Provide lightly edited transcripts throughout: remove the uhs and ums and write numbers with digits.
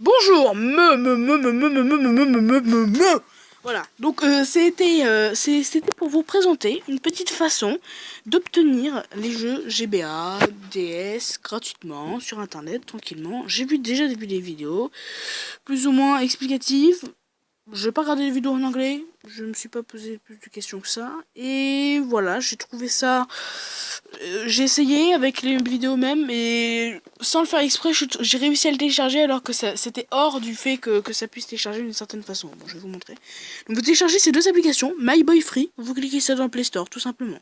Bonjour, Voilà, donc c'était pour vous présenter une petite façon d'obtenir les jeux GBA, DS gratuitement sur internet tranquillement. J'ai déjà vu des vidéos plus ou moins explicatives. Je n'ai pas regardé les vidéos en anglais, je me suis pas posé plus de questions que ça. Et voilà, j'ai trouvé ça. J'ai essayé avec les vidéos même, et sans le faire exprès, j'ai réussi à le télécharger alors que c'était hors du fait que ça puisse télécharger d'une certaine façon. Bon, je vais vous montrer. Donc vous téléchargez ces deux applications, My Boy Free, vous cliquez ça dans le Play Store tout simplement.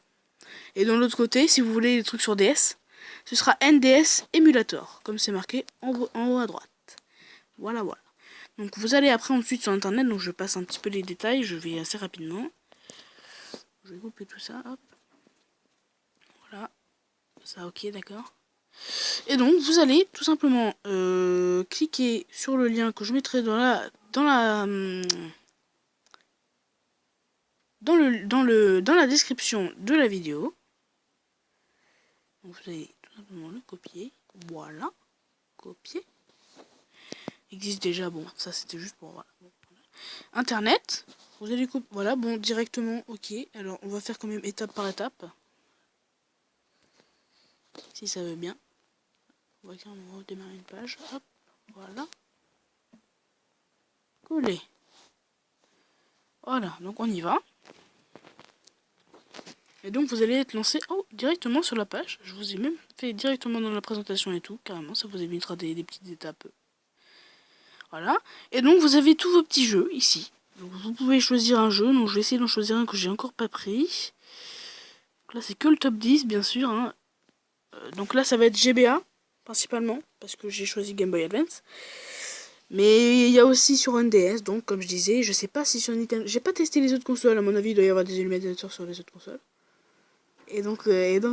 Et de l'autre côté, si vous voulez des trucs sur DS, ce sera NDS Emulator, comme c'est marqué en haut à droite. Voilà. Donc vous allez après ensuite sur internet, donc je passe un petit peu les détails, je vais assez rapidement. Je vais couper tout ça, hop. Voilà. Ça, ok, d'accord. Et donc vous allez tout simplement cliquer sur le lien que je mettrai dans la description de la vidéo. Donc vous allez tout simplement le copier. Voilà. Copier. Existe déjà, bon, ça c'était juste pour... Voilà. Internet. Vous allez copier. Voilà, bon, directement, ok. Alors on va faire quand même étape par étape. Si ça veut bien. On va carrément redémarrer une page. Hop, voilà. Coller. Voilà, donc on y va. Et donc vous allez être lancé directement sur la page. Je vous ai même fait directement dans la présentation et tout, carrément, ça vous évitera des petites étapes. Voilà. Et donc vous avez tous vos petits jeux ici. Donc vous pouvez choisir un jeu, donc je vais essayer d'en choisir un que j'ai encore pas pris. Donc là c'est que le top 10 bien sûr. Hein. Donc là ça va être GBA, principalement, parce que j'ai choisi Game Boy Advance. Mais il y a aussi sur NDS, donc comme je disais, je sais pas si sur Nintendo... J'ai pas testé les autres consoles, à mon avis il doit y avoir des émulateurs sur les autres consoles. Et donc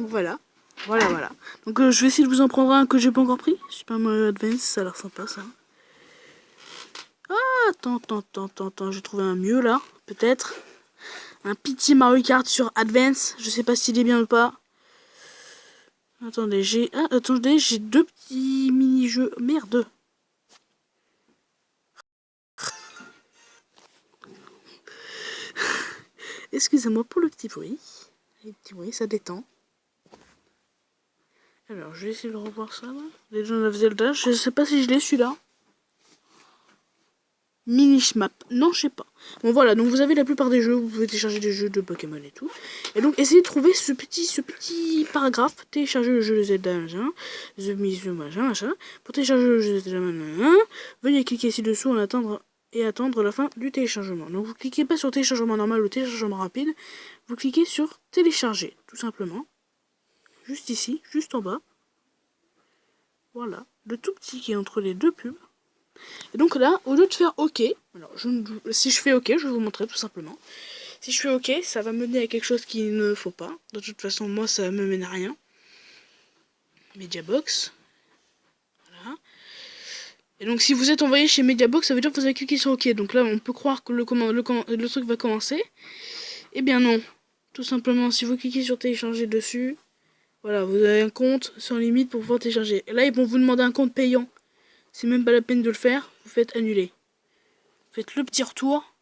voilà. Voilà. Donc je vais essayer de vous en prendre un que j'ai pas encore pris. Super Mario Advance, ça a l'air sympa ça. Ah, attends, j'ai trouvé un mieux là, peut-être. Un petit Mario Kart sur Advance, je sais pas s'il est bien ou pas. Attendez, j'ai deux petits mini-jeux. Merde. Excusez-moi pour le petit bruit. Le petit bruit, ça détend. Alors, je vais essayer de revoir ça là. Legend of Zelda, je sais pas si je l'ai celui-là. Map. Non, je sais pas. Bon voilà, donc vous avez la plupart des jeux, vous pouvez télécharger des jeux de Pokémon et tout. Et donc essayez de trouver ce petit paragraphe, télécharger le jeu de Zelda, machin, The Miss machin. Pour télécharger le jeu de Zelda, machin, veuillez cliquer ci-dessous en attendre la fin du téléchargement. Donc vous cliquez pas sur téléchargement normal ou téléchargement rapide, vous cliquez sur télécharger, tout simplement. Juste ici, juste en bas. Voilà, le tout petit qui est entre les deux pubs. Et donc là, au lieu de faire OK, alors si je fais OK, je vais vous montrer tout simplement. Si je fais OK, ça va mener à quelque chose qu'il ne faut pas. De toute façon, moi, ça me mène à rien. Mediabox. Voilà. Et donc, si vous êtes envoyé chez Mediabox, ça veut dire que vous avez cliqué sur OK. Donc là, on peut croire que le truc va commencer. Eh bien non. Tout simplement, si vous cliquez sur télécharger dessus, voilà, vous avez un compte sans limite pour pouvoir télécharger. Et là, ils vont vous demander un compte payant. C'est même pas la peine de le faire, vous faites annuler. Vous faites le petit retour.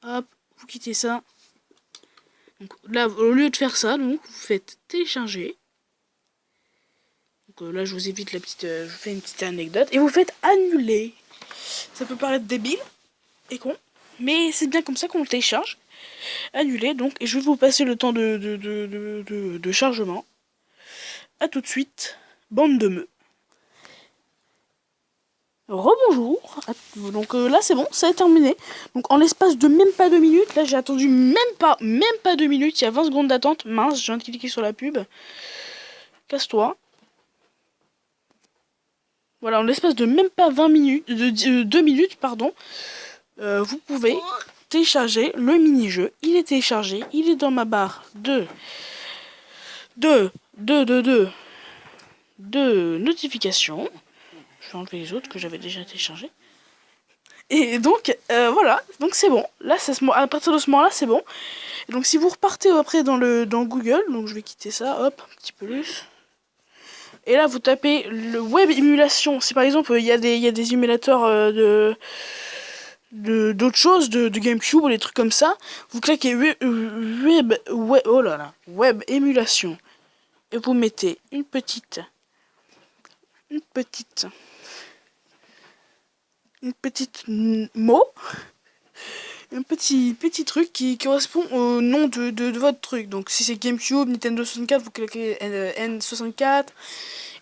Hop, vous quittez ça. Donc là, au lieu de faire ça, donc, vous faites télécharger. Donc là, je vous évite la petite... je vous fais une petite anecdote. Et vous faites annuler. Ça peut paraître débile et con, mais c'est bien comme ça qu'on le télécharge. Annuler, donc, et je vais vous passer le temps de chargement. A tout de suite, bande de meufs. Rebonjour. Donc là c'est bon, ça a terminé. Donc en l'espace de même pas 2 minutes, là j'ai attendu même pas 2 minutes, il y a 20 secondes d'attente. Mince, je viens de cliquer sur la pub. Casse-toi. Voilà, en l'espace de même pas 20 minutes, 2 minutes, pardon, vous pouvez télécharger le mini-jeu. Il est téléchargé, il est dans ma barre de notifications. Je vais enlever les autres que j'avais déjà téléchargés. Et donc, voilà, donc c'est bon. Là, à partir de ce moment-là, c'est bon. Et donc, si vous repartez après dans Google, donc je vais quitter ça, hop, un petit peu plus. Et là, vous tapez le web émulation. C'est par exemple, il y a des émulateurs d'autres choses, de GameCube ou des trucs comme ça. Vous claquez oh là là, web émulation. Et vous mettez une petite mot, un petit truc qui correspond au nom de votre truc. Donc si c'est GameCube, Nintendo 64, vous cliquez N64.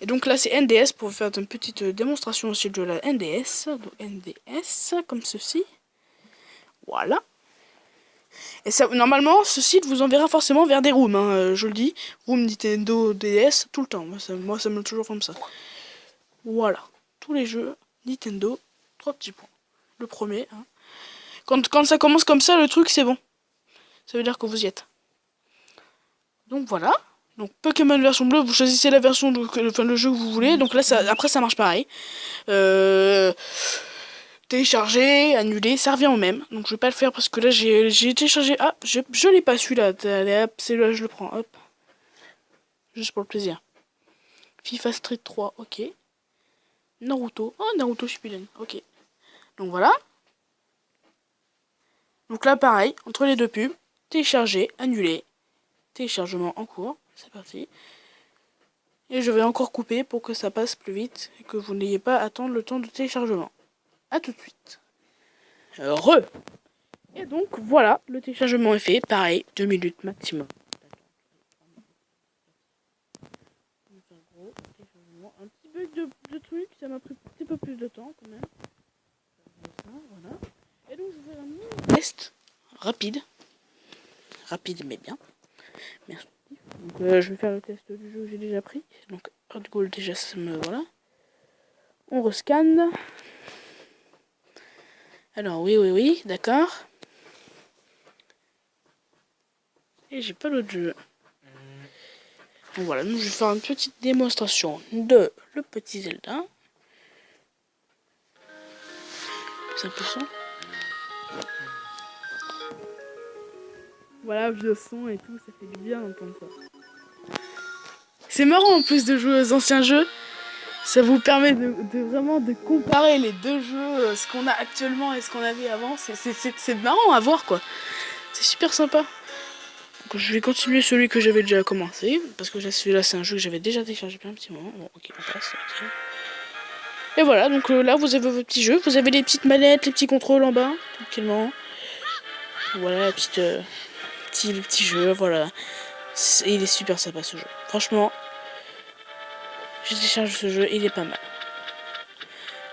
Et donc là c'est NDS pour faire une petite démonstration aussi de la NDS. Donc NDS, comme ceci. Voilà. Et ça, normalement, ce site vous enverra forcément vers des rooms, hein, je le dis. Room Nintendo DS, tout le temps. Moi, ça me toujours comme ça. Voilà. Tous les jeux Nintendo, 3 petits points. Le premier, hein. Quand ça commence comme ça, le truc, c'est bon. Ça veut dire que vous y êtes. Donc voilà. Donc Pokémon version bleue, vous choisissez la version, le jeu que vous voulez. Donc là, après, ça marche pareil. Télécharger, annuler, ça revient au même. Donc je vais pas le faire parce que là j'ai téléchargé. Ah, je l'ai pas celui-là. Allez hop, c'est là je le prends. Hop. Juste pour le plaisir. FIFA Street 3, ok. Naruto. Oh, Naruto Shippuden, ok. Donc voilà. Donc là pareil, entre les deux pubs, télécharger, annuler. Téléchargement en cours. C'est parti. Et je vais encore couper pour que ça passe plus vite et que vous n'ayez pas à attendre le temps de téléchargement. A tout de suite. Et donc voilà, le téléchargement est fait, pareil, 2 minutes maximum. Un petit bug de truc, ça m'a pris un petit peu plus de temps quand même. Voilà. Et donc je vais faire un mini test rapide mais bien. Merci. Donc je vais faire le test du jeu que j'ai déjà pris. Donc hot goal déjà ça me voilà. On rescanne. Alors oui, d'accord. Et j'ai pas l'autre jeu. Donc voilà, nous je vais faire une petite démonstration de le petit Zelda. C'est un peu son. Voilà, vieux son et tout, ça fait du bien d'entendre ça. C'est marrant en plus de jouer aux anciens jeux. Ça vous permet de vraiment de comparer les deux jeux, ce qu'on a actuellement et ce qu'on avait avant. C'est marrant à voir quoi. C'est super sympa. Donc, je vais continuer celui que j'avais déjà commencé. Parce que celui-là c'est un jeu que j'avais déjà téléchargé depuis un petit moment. Bon ok, on passe. Okay. Et voilà, donc là vous avez vos petits jeux. Vous avez les petites manettes, les petits contrôles en bas, tranquillement. Voilà, le petit jeu, voilà. Il est super sympa ce jeu. Franchement, j'ai téléchargé ce jeu, il est pas mal.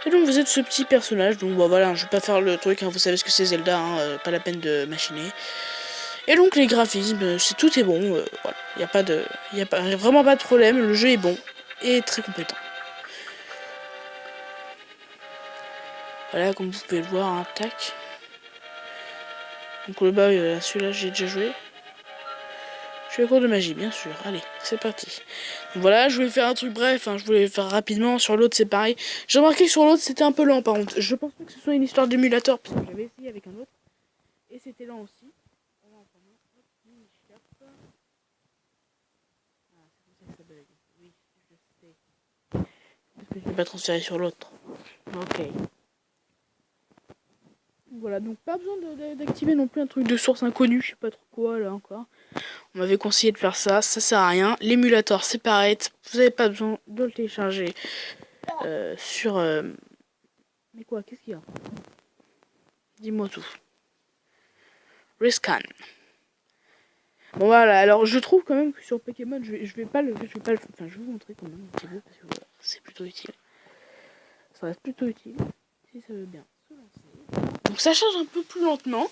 Et donc vous êtes ce petit personnage, donc bon voilà, je vais pas faire le truc, hein, vous savez ce que c'est Zelda, hein, pas la peine de machiner. Et donc les graphismes, tout est bon, voilà, y a vraiment pas de problème, le jeu est bon et très compétent. Voilà, comme vous pouvez le voir, hein, tac. Donc le bas, celui-là j'ai déjà joué. Je fais cours de magie, bien sûr. Allez, c'est parti. Donc voilà, je voulais faire un truc bref, hein, je voulais faire rapidement. Sur l'autre, c'est pareil. J'ai remarqué que sur l'autre, c'était un peu lent, par contre. Je pense pas que ce soit une histoire d'émulateur, parce que j'avais essayé avec un autre. Et c'était lent aussi. Oui, je sais. Parce que je vais pas transférer sur l'autre. Ok. Voilà, donc pas besoin d'activer non plus un truc de source inconnue, je sais pas trop quoi là encore. On m'avait conseillé de faire ça, ça sert à rien. L'émulateur c'est pareil, vous avez pas besoin de le télécharger sur... Mais quoi, qu'est-ce qu'il y a? Dis-moi tout. Rescan. Bon voilà, alors je trouve quand même que sur Pokémon, je vais pas le... Enfin, je vais vous montrer quand même un petit peu, parce que voilà, c'est plutôt utile. Ça reste plutôt utile, si ça veut bien se lancer. Donc ça charge un peu plus lentement.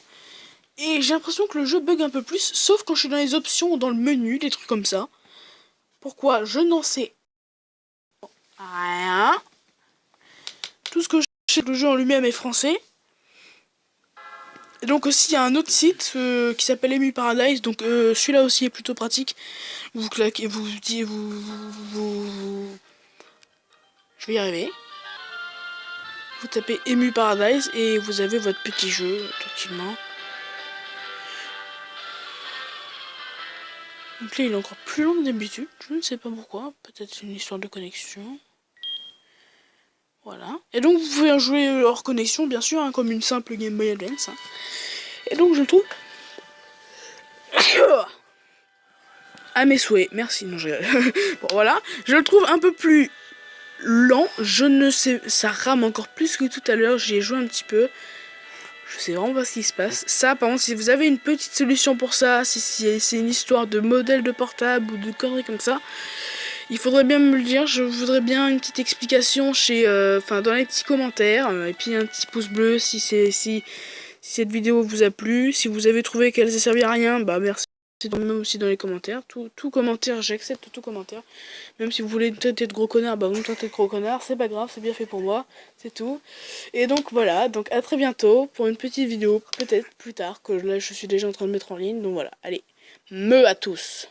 Et j'ai l'impression que le jeu bug un peu plus, sauf quand je suis dans les options ou dans le menu, des trucs comme ça. Pourquoi? Je n'en sais rien. Tout ce que je sais, que le jeu en lui-même est français. Et donc aussi il y a un autre site qui s'appelle Emu Paradise, donc celui-là aussi est plutôt pratique. Vous claquez, je vais y arriver. Vous tapez Emu Paradise et vous avez votre petit jeu tranquillement. Donc là il est encore plus long que d'habitude, je ne sais pas pourquoi, peut-être une histoire de connexion. Voilà. Et donc vous pouvez jouer hors connexion bien sûr, hein, comme une simple Game Boy Advance. Hein. Et donc je le trouve... à mes souhaits, merci. Non, bon voilà, je le trouve un peu plus lent, je ne sais, ça rame encore plus que tout à l'heure, j'y ai joué un petit peu. Je sais vraiment pas ce qui se passe. Ça, par contre, si vous avez une petite solution pour ça, si c'est une histoire de modèle de portable ou de conneries comme ça, il faudrait bien me le dire. Je voudrais bien une petite explication chez, dans les petits commentaires. Et puis un petit pouce bleu si cette vidéo vous a plu. Si vous avez trouvé qu'elle s'est servi à rien, bah merci. Même aussi dans les commentaires. Tout commentaire, j'accepte tout commentaire. Même si vous voulez me traiter de gros connard, bah vous me traitez de gros connard. C'est pas grave, c'est bien fait pour moi. C'est tout. Et donc voilà, donc à très bientôt pour une petite vidéo, peut-être plus tard, que là je suis déjà en train de mettre en ligne. Donc voilà, allez, me à tous.